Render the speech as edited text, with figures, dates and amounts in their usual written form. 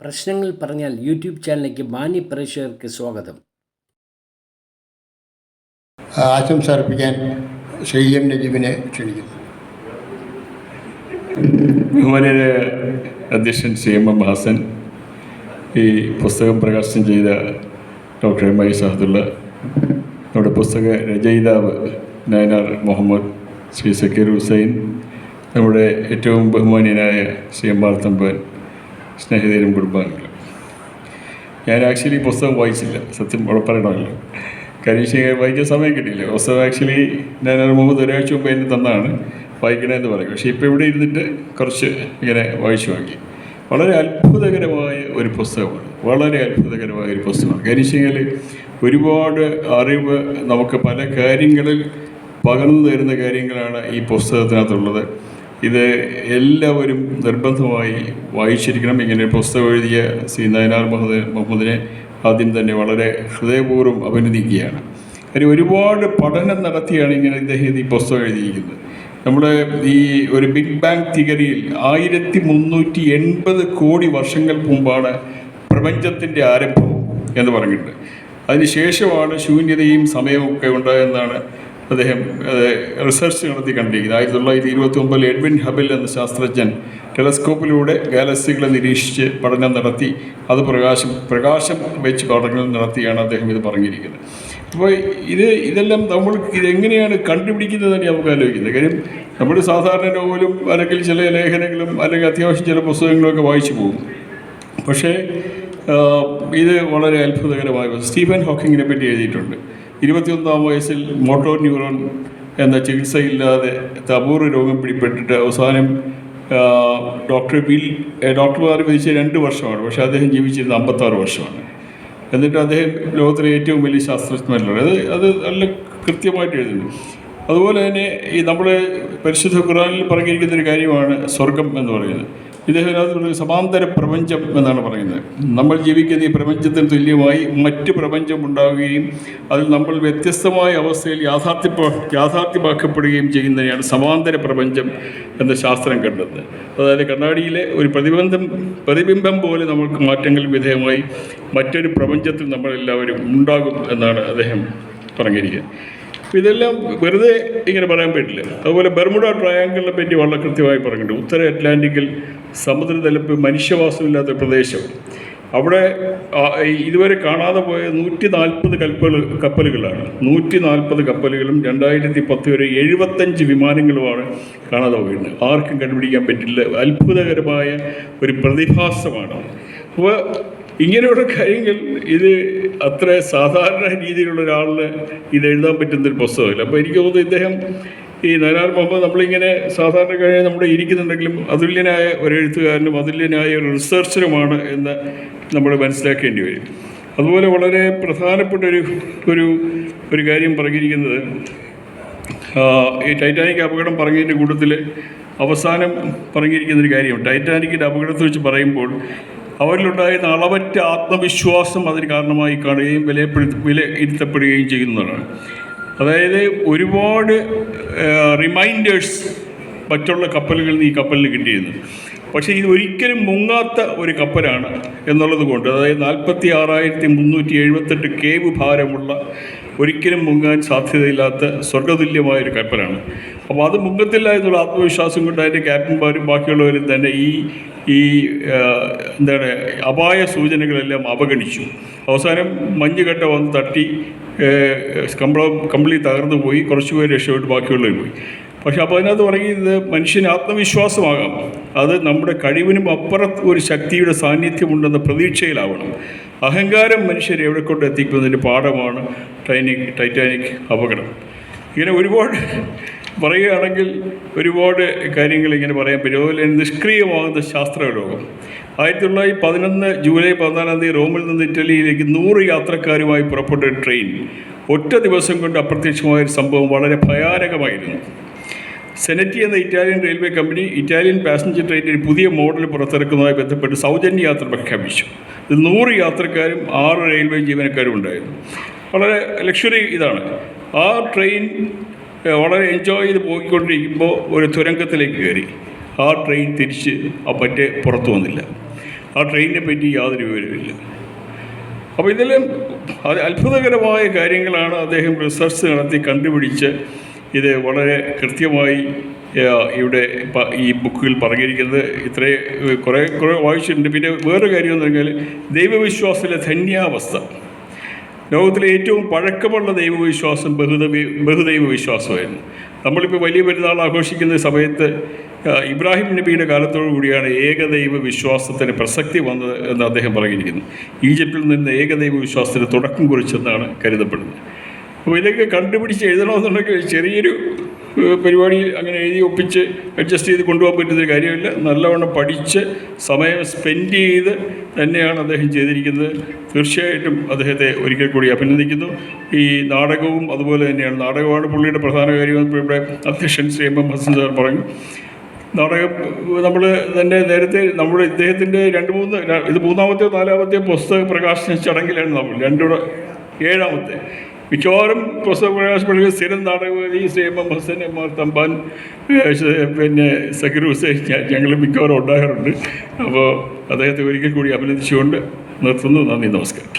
പ്രശ്നങ്ങൾ പറഞ്ഞാൽ യൂട്യൂബ് ചാനലിലേക്ക് മാന്യ പ്രേക്ഷകർക്ക് സ്വാഗതം. ആശംസ അർപ്പിക്കാൻ ശ്രീ എം നജീബിനെ ക്ഷണിക്കുന്നു. ബഹുമാന്യനായ അധ്യക്ഷൻ ശ്രീ എം എം ഹാസൻ, ഈ പുസ്തകം പ്രകാശനം ചെയ്ത ഡോക്ടർ എം ഐ ഷാഹദുള്ള, നമ്മുടെ പുസ്തക രചയിതാവ് നയനാർ മുഹമ്മദ്, ശ്രീ സക്കീർ ഹുസൈൻ, നമ്മുടെ ഏറ്റവും ബഹുമാന്യനായ ശ്രീ എം ആർ തമ്പാൻ, സ്നേഹിതരും കുടുംബാംഗങ്ങളും. ഞാൻ ആക്ച്വലി പുസ്തകം വായിച്ചില്ല, സത്യം പറയണമല്ലോ. കാര്യം വായിക്കാൻ സമയം കിട്ടിയില്ല. പുസ്തകം ആക്ച്വലി നയനാർ മുഹമ്മദ് ഒരാഴ്ച മുമ്പ് എന്നെ തന്നാണ് വായിക്കണമെന്ന് പറയും. പക്ഷേ ഇപ്പോൾ ഇവിടെ ഇരുന്നിട്ട് കുറച്ച് ഇങ്ങനെ വായിച്ചു വാങ്ങി. വളരെ അത്ഭുതകരമായ ഒരു പുസ്തകമാണ്, വളരെ അത്ഭുതകരമായ ഒരു പുസ്തകമാണ്. കാര്യം ഒരുപാട് അറിവ് നമുക്ക് പല കാര്യങ്ങളിൽ പകർന്നു തരുന്ന കാര്യങ്ങളാണ് ഈ പുസ്തകത്തിനകത്തുള്ളത്. ഇത് എല്ലാവരും നിർബന്ധമായി വായിച്ചിരിക്കണം. ഇങ്ങനെ പുസ്തകം എഴുതിയ ശ്രീ നയനാർ മുഹമ്മദിനെ ആദ്യം തന്നെ വളരെ ഹൃദയപൂർവ്വം അഭിനന്ദിക്കുകയാണ്. കാര്യം ഒരുപാട് പഠനം നടത്തിയാണ് ഇങ്ങനെ ഇദ്ദേഹം ഈ പുസ്തകം എഴുതിയിരിക്കുന്നത്. നമ്മുടെ ഈ ഒരു ബിഗ് ബാങ് തിയറിയിൽ 1380 കോടി വർഷങ്ങൾക്ക് മുമ്പാണ് പ്രപഞ്ചത്തിൻ്റെ ആരംഭം എന്ന് പറഞ്ഞിട്ടുണ്ട്. അതിനുശേഷമാണ് ശൂന്യതയും സമയമൊക്കെ ഉണ്ടായെന്നാണ് അദ്ദേഹം റിസർച്ച് നടത്തി കണ്ടിരിക്കുന്നത്. 1929 എഡ്വിൻ ഹബിൾ എന്ന ശാസ്ത്രജ്ഞൻ ടെലസ്കോപ്പിലൂടെ ഗാലക്സികളെ നിരീക്ഷിച്ച് പഠനം നടത്തി, അത് പ്രകാശം വെച്ച് പഠനം നടത്തിയാണ് അദ്ദേഹം ഇത് പറഞ്ഞിരിക്കുന്നത്. അപ്പോൾ ഇതെല്ലാം നമ്മൾ ഇതെങ്ങനെയാണ് കണ്ടുപിടിക്കുന്നതെന്ന് നമുക്ക് ആലോചിക്കുന്നത്. കാര്യം നമ്മൾ സാധാരണ നോവലും അല്ലെങ്കിൽ ചില ലേഖനങ്ങളും അല്ലെങ്കിൽ അത്യാവശ്യം ചില പുസ്തകങ്ങളൊക്കെ വായിച്ചു പോകും. പക്ഷേ ഇത് വളരെ അത്ഭുതകരമായ സ്റ്റീഫൻ ഹോക്കിങ്ങിനെ പറ്റി എഴുതിയിട്ടുണ്ട്. 21-ാം വയസ്സിൽ മോട്ടോർ ന്യൂറോൺ എന്ന ചികിത്സയില്ലാതെ അപൂർവ രോഗം പിടിപ്പെട്ടിട്ട് അവസാനം ഡോക്ടർമാർ വിധിച്ച 2 വർഷമാണ്. പക്ഷേ അദ്ദേഹം ജീവിച്ചിരുന്നത് 56 വർഷമാണ്. എന്നിട്ട് അദ്ദേഹം ലോകത്തിലെ ഏറ്റവും വലിയ ശാസ്ത്രജ്ഞന്മാരിലാണ്. അത് നല്ല കൃത്യമായിട്ട് എഴുതുന്നു. അതുപോലെ തന്നെ ഈ നമ്മുടെ പരിശുദ്ധ ഖുർആനിൽ പറഞ്ഞിരിക്കുന്നൊരു കാര്യമാണ് സ്വർഗം എന്ന് പറയുന്നത്. ഇദ്ദേഹം ഒരു സമാന്തര പ്രപഞ്ചം എന്നാണ് പറയുന്നത്. നമ്മൾ ജീവിക്കുന്ന ഈ പ്രപഞ്ചത്തിന് തുല്യമായി മറ്റ് പ്രപഞ്ചം ഉണ്ടാവുകയും അതിൽ നമ്മൾ വ്യത്യസ്തമായ അവസ്ഥയിൽ യാഥാർത്ഥ്യമാക്കപ്പെടുകയും ചെയ്യുന്നതിനെയാണ് സമാന്തര പ്രപഞ്ചം എന്ന ശാസ്ത്രം കണ്ടത്. അതായത് കണ്ണാടിയിലെ ഒരു പ്രതിബിംബം പോലെ നമുക്ക് മാറ്റങ്ങൾ വിധേയമായി മറ്റൊരു പ്രപഞ്ചത്തിൽ നമ്മളെല്ലാവരും ഉണ്ടാകും എന്നാണ് അദ്ദേഹം പറഞ്ഞിരിക്കുന്നത്. ഇതെല്ലാം വെറുതെ ഇങ്ങനെ പറയാൻ പറ്റില്ല. അതുപോലെ ബെർമുഡ ട്രയാങ്കിളിനെ പറ്റി വളരെ കൃത്യമായി പറഞ്ഞിട്ടുണ്ട്. ഉത്തര അറ്റ്ലാന്റിക്കിൽ സമുദ്രതലപ്പ് മനുഷ്യവാസമില്ലാത്ത പ്രദേശം. അവിടെ ഇതുവരെ കാണാതെ പോയ 140 കപ്പലുകളാണ്. 140 കപ്പലുകളും 2010 വരെ 75 വിമാനങ്ങളുമാണ് കാണാതെ പോയിരുന്നത്. ആർക്കും കണ്ടുപിടിക്കാൻ പറ്റില്ല. അത്ഭുതകരമായ ഒരു പ്രതിഭാസമാണ്. അപ്പോൾ ഇങ്ങനെയുള്ള കാര്യങ്ങൾ ഇത് അത്ര സാധാരണ രീതിയിലുള്ള ഒരാളിന് ഇത് എഴുതാൻ പറ്റുന്നൊരു പുസ്തകമില്ല. അപ്പോൾ എനിക്ക് തോന്നുന്നു ഇദ്ദേഹം ഈ നയനാർ മുഹമ്മദ് നമ്മളിങ്ങനെ സാധാരണ കഴിഞ്ഞ് നമ്മുടെ ഇരിക്കുന്നുണ്ടെങ്കിലും അതുല്യനായ ഒരു എഴുത്തുകാരനും അതുല്യനായ ഒരു റിസർച്ചറുമാണ് എന്ന് നമ്മൾ മനസ്സിലാക്കേണ്ടി വരും. അതുപോലെ വളരെ പ്രധാനപ്പെട്ട ഒരു കാര്യം പറഞ്ഞിരിക്കുന്നത് ഈ ടൈറ്റാനിക് അപകടം പറഞ്ഞതിൻ്റെ കൂട്ടത്തിൽ അവസാനം പറഞ്ഞിരിക്കുന്നൊരു കാര്യം, ടൈറ്റാനിക്കിൻ്റെ അപകടത്തെ വെച്ച് പറയുമ്പോൾ അവരിലുണ്ടായിരുന്ന അളവറ്റ ആത്മവിശ്വാസം അതിന് കാരണമായി കാണുകയും വിലയിരുത്തപ്പെടുകയും ചെയ്യുന്നതാണ്. അതായത് ഒരുപാട് റിമൈൻഡേഴ്സ് മറ്റുള്ള കപ്പലുകളിൽ നിന്ന് ഈ കപ്പലിന് കിട്ടിയിരുന്നു. പക്ഷേ ഇത് ഒരിക്കലും മുങ്ങാത്ത ഒരു കപ്പലാണ് എന്നുള്ളത് കൊണ്ട്, അതായത് 46,378 കേവ് ഭാരമുള്ള ഒരിക്കലും മുങ്ങാൻ സാധ്യതയില്ലാത്ത സ്വർഗതുല്യമായൊരു കപ്പലാണ്. അപ്പോൾ അത് മുങ്ങത്തില്ല എന്നുള്ള ആത്മവിശ്വാസം കൊണ്ട് അതിൻ്റെ ക്യാപ്റ്റന്മാരും ബാക്കിയുള്ളവരും തന്നെ ഈ അപായ സൂചനകളെല്ലാം അവഗണിച്ചു. അവസാനം മഞ്ഞുകട്ട വന്ന് തട്ടി കംപ്ലീറ്റ് തകർന്നു പോയി. കുറച്ചുപേർ രക്ഷപ്പെട്ട് ബാക്കിയുള്ളവർ പോയി. പക്ഷെ അപ്പോൾ അതിനകത്ത് പറയുന്നത് മനുഷ്യന് ആത്മവിശ്വാസമാകാം, അത് നമ്മുടെ കഴിവിനും അപ്പുറത്ത് ഒരു ശക്തിയുടെ സാന്നിധ്യമുണ്ടെന്ന പ്രതീക്ഷയിലാവണം. അഹങ്കാരം മനുഷ്യരെ എവിടെ കൊണ്ട് എത്തിക്കുന്നതിൻ്റെ പാഠമാണ് ടൈറ്റാനിക് അപകടം. ഇങ്ങനെ ഒരുപാട് പറയുകയാണെങ്കിൽ ഒരുപാട് കാര്യങ്ങൾ ഇങ്ങനെ പറയാൻ പറ്റും. അതുപോലെ നിഷ്ക്രിയമാകുന്ന ശാസ്ത്രലോകം. 1911 ജൂലൈ 14 റോമിൽ നിന്ന് ഇറ്റലിയിലേക്ക് 100 യാത്രക്കാരുമായി പുറപ്പെട്ട ട്രെയിൻ ഒറ്റ ദിവസം കൊണ്ട് അപ്രത്യക്ഷമായൊരു സംഭവം വളരെ ഭയാനകമായിരുന്നു. സെനറ്റി എന്ന Italian railway company Italian passenger ട്രെയിനിൻ്റെ ഒരു പുതിയ മോഡൽ പുറത്തിറക്കുന്നതുമായി ബന്ധപ്പെട്ട് സൗജന്യ യാത്ര പ്രഖ്യാപിച്ചു. ഇത് 100 യാത്രക്കാരും 6 റെയിൽവേ ജീവനക്കാരും ഉണ്ടായിരുന്നു. വളരെ ലക്ഷറി ഇതാണ്. ആ ട്രെയിൻ വളരെ എൻജോയ് ചെയ്ത് പോയിക്കൊണ്ടിരിക്കുമ്പോൾ ഒരു തുരങ്കത്തിലേക്ക് കയറി. ആ ട്രെയിൻ തിരിച്ച് പുറത്തു വന്നില്ല. ആ ട്രെയിനിനെ പറ്റി യാതൊരു വിവരമില്ല. അപ്പോൾ ഇതെല്ലാം അത്ഭുതകരമായ കാര്യങ്ങളാണ് അദ്ദേഹം റിസർച്ച് നടത്തി കണ്ടുപിടിച്ച് ഇത് വളരെ കൃത്യമായി ഇവിടെ ഈ ബുക്കിൽ പറഞ്ഞിരിക്കുന്നത്. കുറേ വായിച്ചിട്ടുണ്ട്. പിന്നെ വേറൊരു കാര്യം എന്ന് പറഞ്ഞാൽ ദൈവവിശ്വാസത്തിലെ ധന്യാവസ്ഥ. ലോകത്തിലെ ഏറ്റവും പഴക്കമുള്ള ദൈവവിശ്വാസം ബഹുദൈവ വിശ്വാസമായിരുന്നു. നമ്മളിപ്പോൾ വലിയ പെരുന്നാൾ ആഘോഷിക്കുന്ന സമയത്ത് ഇബ്രാഹിം നബിയുടെ കാലത്തോടു കൂടിയാണ് ഏകദൈവ വിശ്വാസത്തിന് പ്രസക്തി വന്നത് എന്ന് അദ്ദേഹം പറഞ്ഞിരിക്കുന്നു. ഈജിപ്തിൽ നിന്ന് ഏകദൈവ വിശ്വാസത്തിന് തുടക്കം കുറിച്ചെന്നാണ് കരുതപ്പെടുന്നത്. അപ്പോൾ ഇതൊക്കെ കണ്ടുപിടിച്ച് എഴുതണമെന്നുണ്ടെങ്കിൽ ചെറിയൊരു പരിപാടിയിൽ അങ്ങനെ എഴുതി ഒപ്പിച്ച് അഡ്ജസ്റ്റ് ചെയ്ത് കൊണ്ടുപോകാൻ പറ്റുന്നൊരു കാര്യമില്ല. നല്ലവണ്ണം പഠിച്ച് സമയം സ്പെൻഡ് ചെയ്ത് തന്നെയാണ് അദ്ദേഹം ചെയ്തിരിക്കുന്നത്. തീർച്ചയായിട്ടും അദ്ദേഹത്തെ ഒരിക്കൽ കൂടി അഭിനന്ദിക്കുന്നു. ഈ നാടകവും അതുപോലെ തന്നെയാണ്. നാടകമാണ് പുള്ളിയുടെ പ്രധാന കാര്യം. ഇവിടെ അധ്യക്ഷൻ ശ്രീ എം ഹസൻ സാർ പറഞ്ഞു. നാടകം നമ്മൾ തന്നെ നേരത്തെ ഇദ്ദേഹത്തിൻ്റെ ഇത് മൂന്നാമത്തെയോ നാലാമത്തെയോ പുസ്തക പ്രകാശന ചടങ്ങിലാണ് നമ്മൾ 7ാമത്തെ. മിക്കവാറും പുസ്തക പ്രകാശന സ്ഥിരം നാടകവേദി Shri M Hassan, M R Thampan, പിന്നെ സക്കീർ ഹുസൈൻ, ഞങ്ങൾ മിക്കവാറും ഉണ്ടാകാറുണ്ട്. അപ്പോൾ അദ്ദേഹത്തെ ഒരിക്കൽ കൂടി അഭിനന്ദിച്ചുകൊണ്ട് നിർത്തുന്നു. നന്ദി, നമസ്കാരം.